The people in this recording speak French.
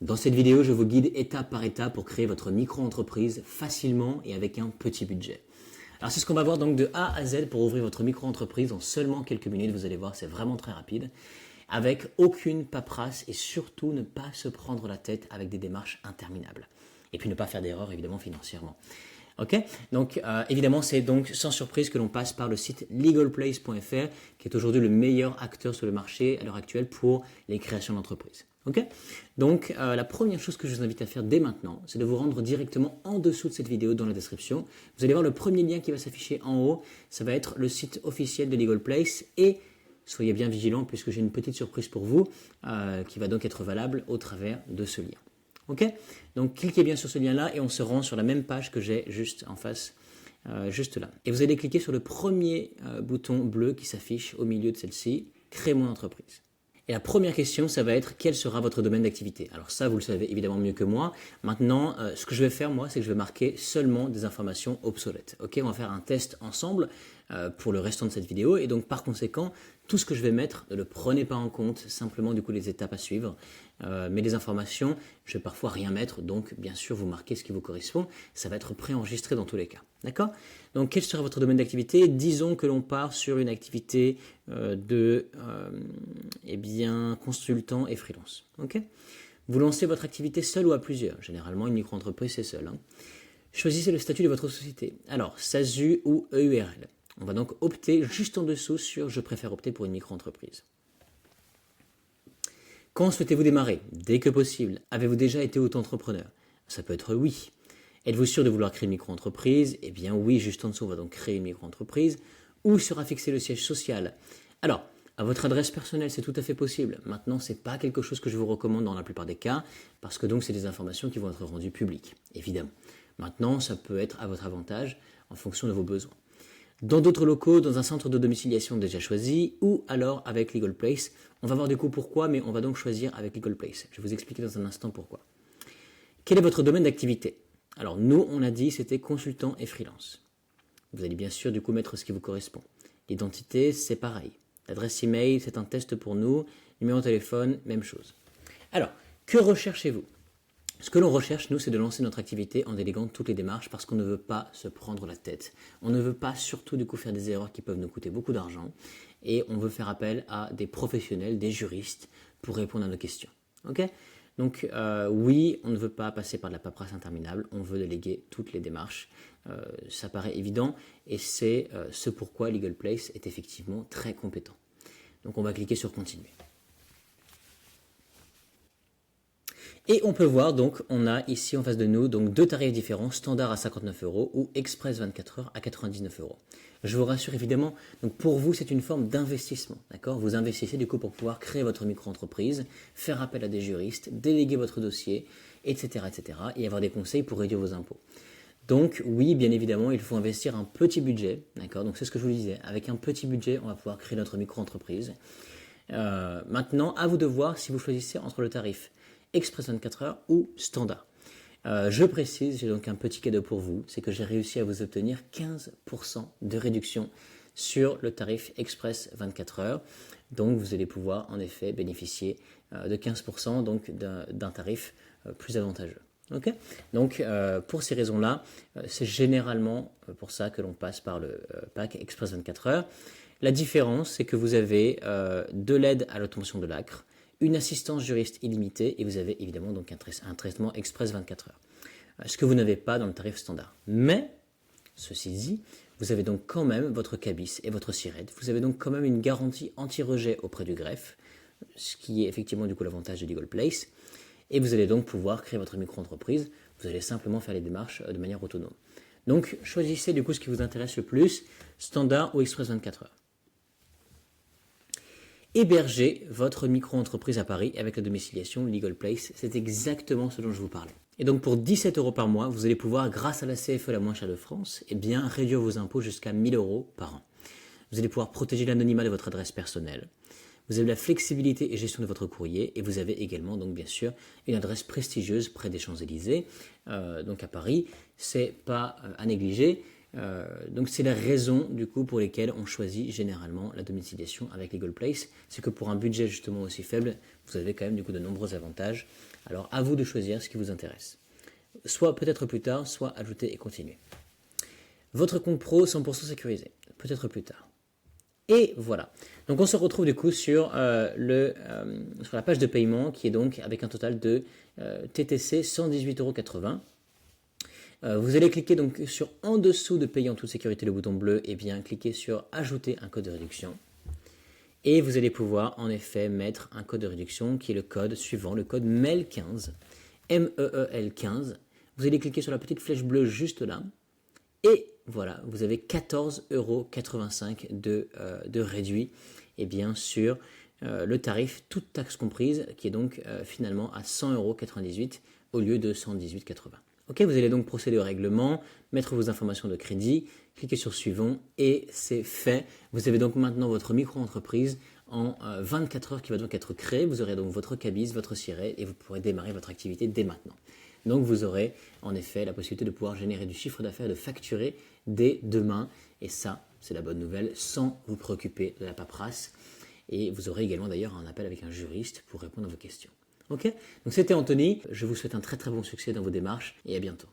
Dans cette vidéo, je vous guide étape par étape pour créer votre micro-entreprise facilement et avec un petit budget. Alors c'est ce qu'on va voir donc de A à Z pour ouvrir votre micro-entreprise en seulement quelques minutes. Vous allez voir, c'est vraiment très rapide, avec aucune paperasse et surtout ne pas se prendre la tête avec des démarches interminables. Et puis ne pas faire d'erreur évidemment financièrement. Ok, donc évidemment c'est donc sans surprise que l'on passe par le site legalplace.fr qui est aujourd'hui le meilleur acteur sur le marché à l'heure actuelle pour les créations d'entreprises. Ok, donc la première chose que je vous invite à faire dès maintenant, c'est de vous rendre directement en dessous de cette vidéo dans la description. Vous allez voir le premier lien qui va s'afficher en haut, ça va être le site officiel de Legal Place et soyez bien vigilants puisque j'ai une petite surprise pour vous qui va donc être valable au travers de ce lien. Ok, donc cliquez bien sur ce lien-là et on se rend sur la même page que j'ai juste en face, juste là. Et vous allez cliquer sur le premier bouton bleu qui s'affiche au milieu de celle-ci, Créer mon entreprise. Et la première question, ça va être quel sera votre domaine d'activité. Alors ça, vous le savez évidemment mieux que moi. Maintenant, ce que je vais faire moi, c'est que je vais marquer seulement des informations obsolètes. Ok, on va faire un test ensemble pour le restant de cette vidéo. Et donc par conséquent, tout ce que je vais mettre, ne le prenez pas en compte, simplement du coup les étapes à suivre. Mais les informations, je vais parfois rien mettre, donc bien sûr vous marquez ce qui vous correspond. Ça va être préenregistré dans tous les cas. D'accord? Donc quel sera votre domaine d'activité? Disons que l'on part sur une activité consultant et freelance. Ok? Vous lancez votre activité seul ou à plusieurs. Généralement, une micro-entreprise, c'est seul. Choisissez le statut de votre société. Alors, SASU ou EURL. On va donc opter juste en dessous sur « Je préfère opter pour une micro-entreprise ». Quand souhaitez-vous démarrer? Dès que possible. Avez-vous déjà été auto-entrepreneur? Ça peut être oui. Êtes-vous sûr de vouloir créer une micro-entreprise? Eh bien oui, juste en dessous, on va donc créer une micro-entreprise. Où sera fixé le siège social? Alors, à votre adresse personnelle, c'est tout à fait possible. Maintenant, ce n'est pas quelque chose que je vous recommande dans la plupart des cas, parce que donc c'est des informations qui vont être rendues publiques, évidemment. Maintenant, ça peut être à votre avantage en fonction de vos besoins. Dans d'autres locaux, dans un centre de domiciliation déjà choisi, ou alors avec Legal Place. On va voir du coup pourquoi, mais on va donc choisir avec Legal Place. Je vais vous expliquer dans un instant pourquoi. Quel est votre domaine d'activité? Alors nous, on a dit c'était consultant et freelance. Vous allez bien sûr du coup mettre ce qui vous correspond. L'identité, c'est pareil. L'adresse email, c'est un test pour nous. Numéro de téléphone, même chose. Alors, que recherchez-vous? Ce que l'on recherche, nous, c'est de lancer notre activité en déléguant toutes les démarches parce qu'on ne veut pas se prendre la tête. On ne veut pas surtout du coup faire des erreurs qui peuvent nous coûter beaucoup d'argent et on veut faire appel à des professionnels, des juristes pour répondre à nos questions. Ok? Donc oui, on ne veut pas passer par de la paperasse interminable, on veut déléguer toutes les démarches. Ça paraît évident et c'est ce pourquoi Legal Place est effectivement très compétent. Donc on va cliquer sur Continuer. Et on peut voir, donc, on a ici en face de nous donc deux tarifs différents, standard à 59 € ou express 24 heures à 99 €. Je vous rassure évidemment, donc pour vous c'est une forme d'investissement, d'accord? Vous investissez du coup pour pouvoir créer votre micro-entreprise, faire appel à des juristes, déléguer votre dossier, etc., et avoir des conseils pour réduire vos impôts. Donc oui, bien évidemment, il faut investir un petit budget, d'accord? Donc c'est ce que je vous disais, avec un petit budget, on va pouvoir créer notre micro-entreprise. Maintenant, à vous de voir si vous choisissez entre le tarif Express 24 heures ou standard. Je précise, j'ai donc un petit cadeau pour vous, c'est que j'ai réussi à vous obtenir 15% de réduction sur le tarif Express 24 heures. Donc vous allez pouvoir en effet bénéficier de 15% donc d'un tarif plus avantageux. Okay? Donc pour ces raisons-là, c'est généralement pour ça que l'on passe par le pack Express 24 heures. La différence, c'est que vous avez de l'aide à l'obtention de l'ACRE, une assistance juriste illimitée et vous avez évidemment donc un traitement express 24 heures. Ce que vous n'avez pas dans le tarif standard. Mais, ceci dit, vous avez donc quand même votre CABIS et votre SIRET. Vous avez donc quand même une garantie anti-rejet auprès du greffe, ce qui est effectivement du coup l'avantage de Legal Place. Et vous allez donc pouvoir créer votre micro-entreprise. Vous allez simplement faire les démarches de manière autonome. Donc, choisissez du coup ce qui vous intéresse le plus, standard ou express 24 heures. Héberger votre micro-entreprise à Paris avec la domiciliation Legal Place, c'est exactement ce dont je vous parlais. Et donc pour 17 € par mois, vous allez pouvoir, grâce à la CFE la moins chère de France, réduire vos impôts jusqu'à 1 000 € par an. Vous allez pouvoir protéger l'anonymat de votre adresse personnelle. Vous avez la flexibilité et gestion de votre courrier et vous avez également donc bien sûr une adresse prestigieuse près des Champs-Élysées, donc à Paris. C'est pas à négliger. Donc c'est la raison du coup pour lesquelles on choisit généralement la domiciliation avec Legal Place. C'est que pour un budget justement aussi faible, vous avez quand même du coup de nombreux avantages. Alors à vous de choisir ce qui vous intéresse. Soit peut-être plus tard, soit ajouter et continuer. Votre compte pro 100% sécurisé, peut-être plus tard. Et voilà. Donc on se retrouve du coup sur la page de paiement qui est donc avec un total de TTC 118,80 €. Vous allez cliquer donc sur en dessous de payer en toute sécurité, le bouton bleu, et bien cliquer sur ajouter un code de réduction. Et vous allez pouvoir en effet mettre un code de réduction qui est le code suivant, le code MEL15, MEEL15. Vous allez cliquer sur la petite flèche bleue juste là. Et voilà, vous avez 14,85 € de réduit sur le tarif, toute taxe comprise, qui est donc finalement à 100,98 € au lieu de 118,80 €. Ok, vous allez donc procéder au règlement, mettre vos informations de crédit, cliquer sur suivant et c'est fait. Vous avez donc maintenant votre micro-entreprise en 24 heures qui va donc être créée. Vous aurez donc votre cabis, votre siret et vous pourrez démarrer votre activité dès maintenant. Donc vous aurez en effet la possibilité de pouvoir générer du chiffre d'affaires et de facturer dès demain. Et ça, c'est la bonne nouvelle, sans vous préoccuper de la paperasse. Et vous aurez également d'ailleurs un appel avec un juriste pour répondre à vos questions. Ok ? Donc c'était Anthony, je vous souhaite un très très bon succès dans vos démarches et à bientôt.